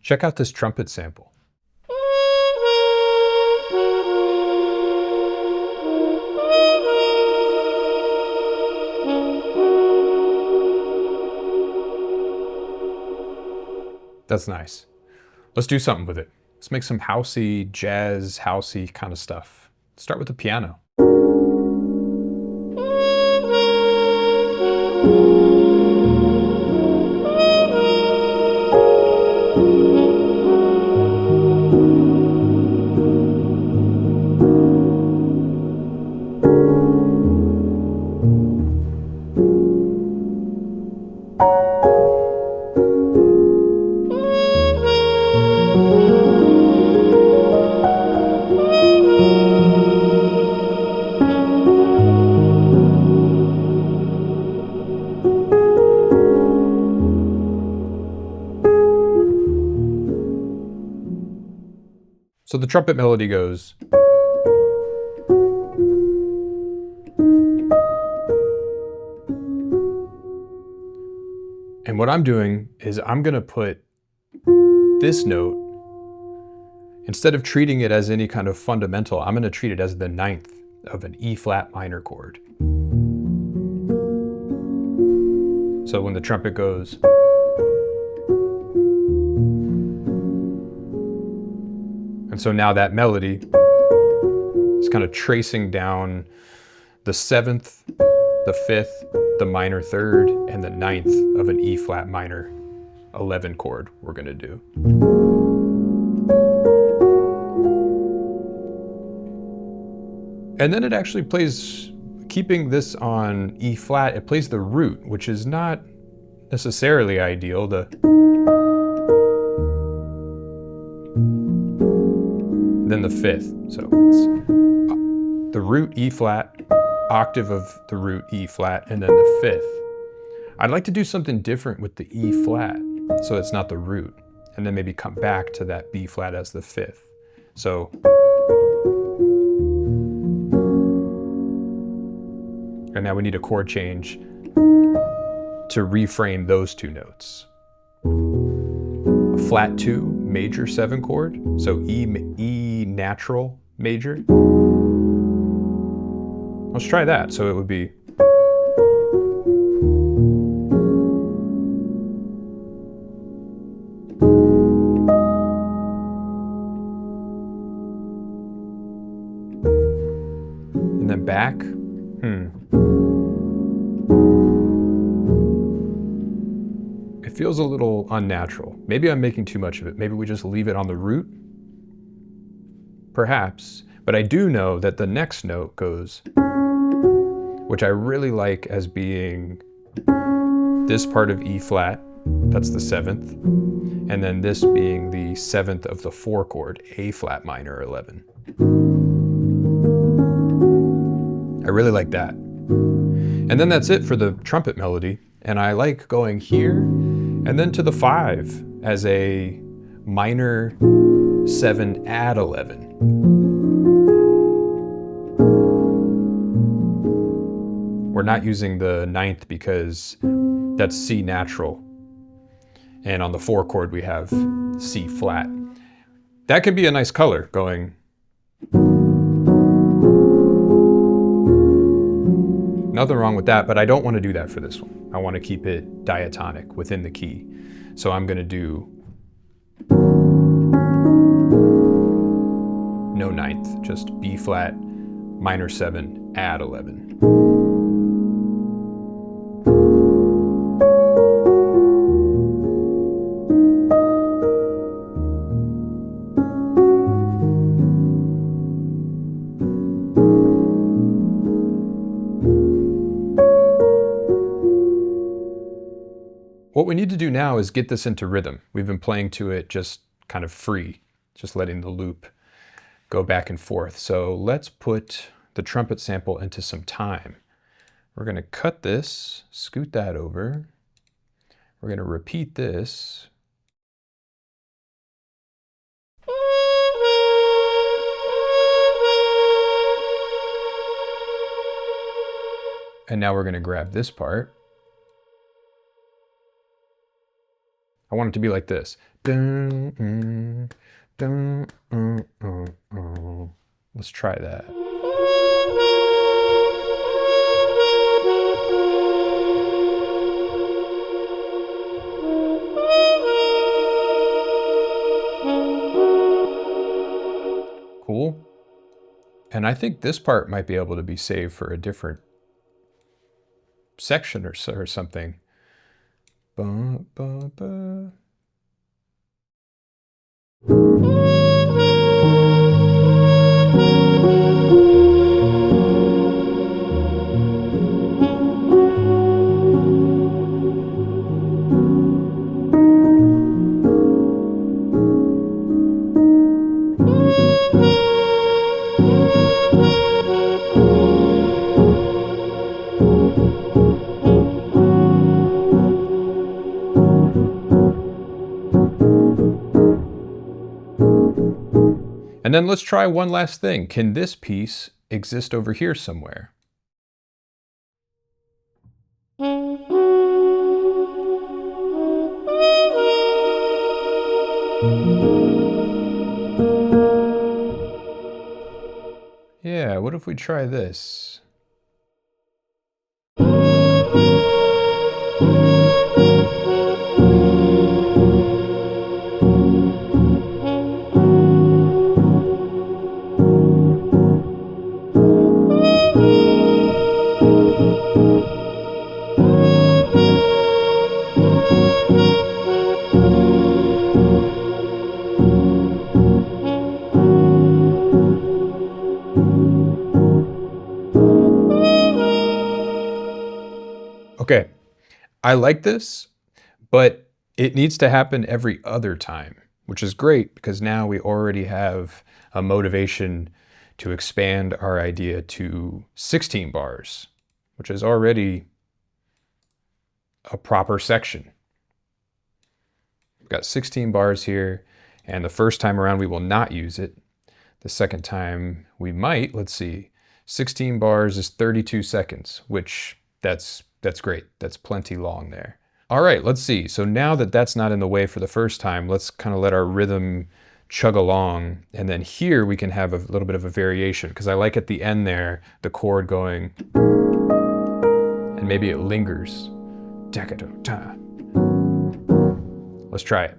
Check out this trumpet sample. That's nice. Let's do something with it. Let's make some housey, jazz, housey kind of stuff. Start with the piano. So the trumpet melody goes. And what I'm doing is I'm going to put this note, instead of treating it as any kind of fundamental, I'm going to treat it as the ninth of an E flat minor chord. So when the trumpet goes, and so now that melody is kind of tracing down the seventh, the fifth, the minor third, and the ninth of an E flat minor 11 chord we're going to do. And then it actually plays, keeping this on E flat, it plays the root, which is not necessarily ideal. Then the fifth. So it's the root E flat, octave of the root E flat, and then the fifth. I'd like to do something different with the E flat, so it's not the root, and then maybe come back to that B flat as the fifth. So, and now we need a chord change to reframe those two notes. A flat 2 major 7 chord, so E natural major. Let's try that. So it would be and then back. It feels a little unnatural. Maybe I'm making too much of it. Maybe we just leave it on the root. Perhaps. But I do know that the next note goes, which I really like as being this part of E flat, that's the seventh, and then this being the seventh of the 4 chord, A flat minor 11. I really like that. And then that's it for the trumpet melody. And I like going here and then to the 5 as a minor 7 add 11. We're not using the ninth because that's C natural. And on the 4 chord we have C flat. That can be a nice color going. Nothing wrong with that, but I don't want to do that for this one. I want to keep it diatonic within the key. So I'm going to do no ninth, just B flat, minor 7, add 11. What we need to do now is get this into rhythm. We've been playing to it just kind of free, just letting the loop go back and forth. So let's put the trumpet sample into some time. We're going to cut this, scoot that over. We're going to repeat this. And now we're going to grab this part. I want it to be like this. Dun, dun, Let's try that. Cool. And I think this part might be able to be saved for a different section or something. Ba, ba, ba. And then let's try one last thing. Can this piece exist over here somewhere? Yeah, what if we try this? Okay, I like this, but it needs to happen every other time, which is great because now we already have a motivation to expand our idea to 16 bars, which is already a proper section. We've got 16 bars here, and the first time around we will not use it. The second time we might. Let's see, 16 bars is 32 seconds, which that's great. That's plenty long there. All right, let's see. So now that that's not in the way for the first time, let's kind of let our rhythm chug along. And then here we can have a little bit of a variation because I like at the end there, the chord going, and maybe it lingers. Let's try it.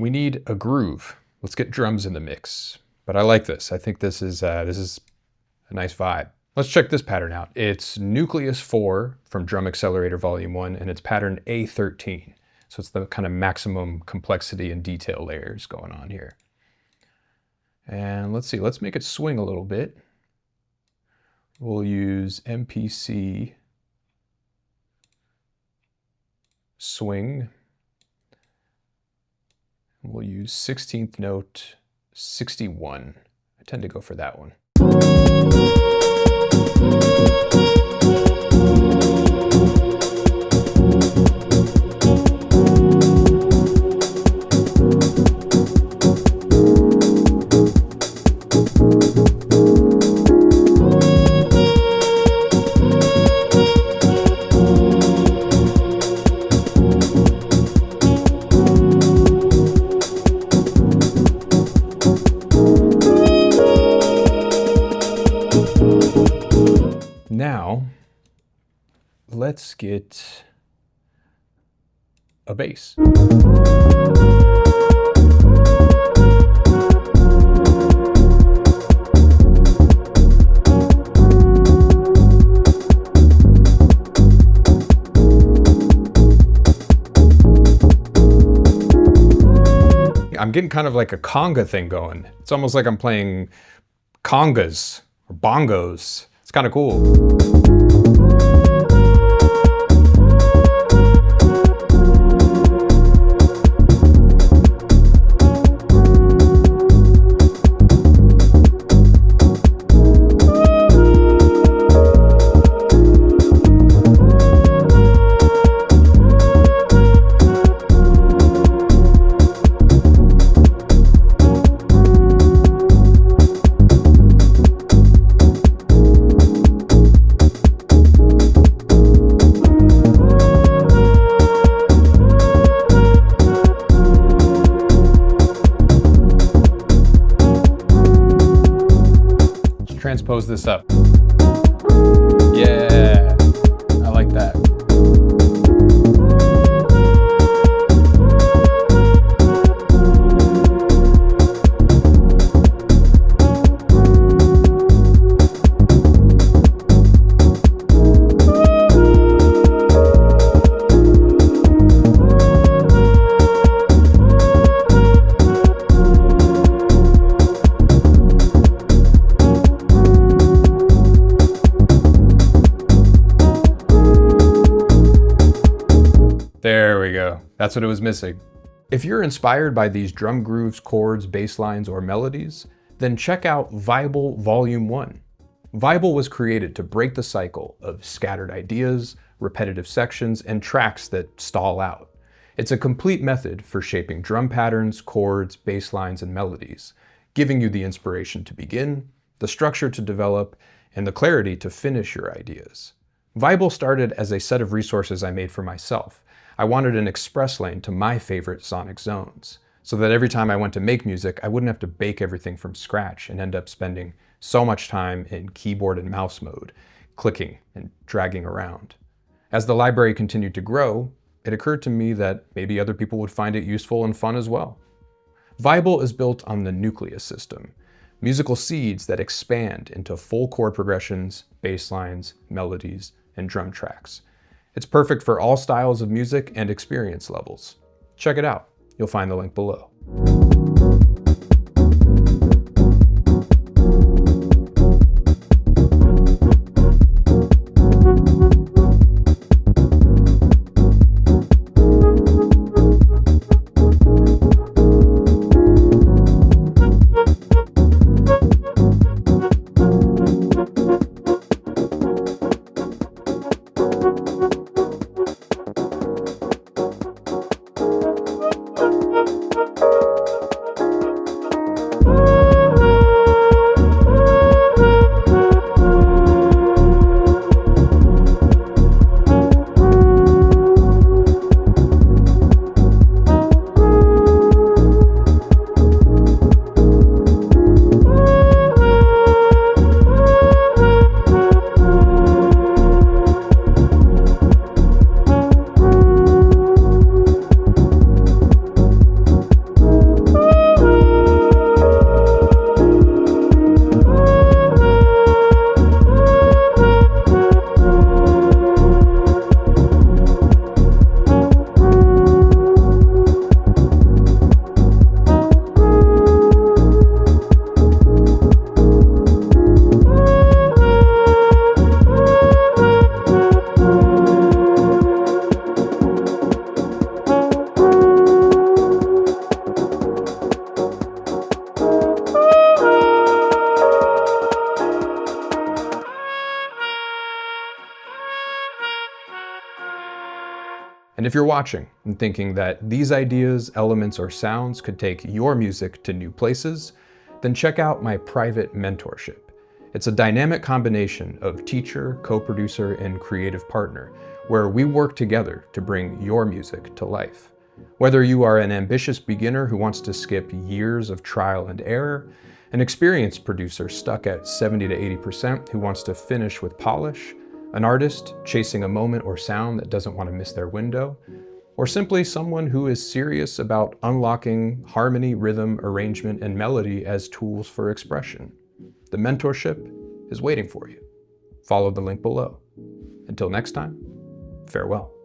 We need a groove. Let's get drums in the mix. But I like this. I think this is a nice vibe. Let's check this pattern out. It's Nucleus 4 from Drum Accelerator Volume 1, and it's pattern A13. So it's the kind of maximum complexity and detail layers going on here. And let's see, let's make it swing a little bit. We'll use MPC swing. We'll use 16th note 61. I tend to go for that one. Now, let's get a bass. I'm getting kind of like a conga thing going. It's almost like I'm playing congas or bongos. It's kind of cool. transpose this up. Yeah, I like that. There we go. That's what it was missing. If you're inspired by these drum grooves, chords, bass lines, or melodies, then check out Viable Volume 1. Viable was created to break the cycle of scattered ideas, repetitive sections, and tracks that stall out. It's a complete method for shaping drum patterns, chords, bass lines, and melodies, giving you the inspiration to begin, the structure to develop, and the clarity to finish your ideas. Viable started as a set of resources I made for myself. I wanted an express lane to my favorite sonic zones, so that every time I went to make music, I wouldn't have to bake everything from scratch and end up spending so much time in keyboard and mouse mode, clicking and dragging around. As the library continued to grow, it occurred to me that maybe other people would find it useful and fun as well. Viable is built on the nucleus system, musical seeds that expand into full chord progressions, bass lines, melodies, and drum tracks. It's perfect for all styles of music and experience levels. Check it out. You'll find the link below. And if you're watching and thinking that these ideas, elements, or sounds could take your music to new places, then check out my private mentorship. It's a dynamic combination of teacher, co-producer, and creative partner, where we work together to bring your music to life. Whether you are an ambitious beginner who wants to skip years of trial and error, an experienced producer stuck at 70 to 80% who wants to finish with polish, an artist chasing a moment or sound that doesn't want to miss their window, or simply someone who is serious about unlocking harmony, rhythm, arrangement, and melody as tools for expression. The mentorship is waiting for you. Follow the link below. Until next time, farewell.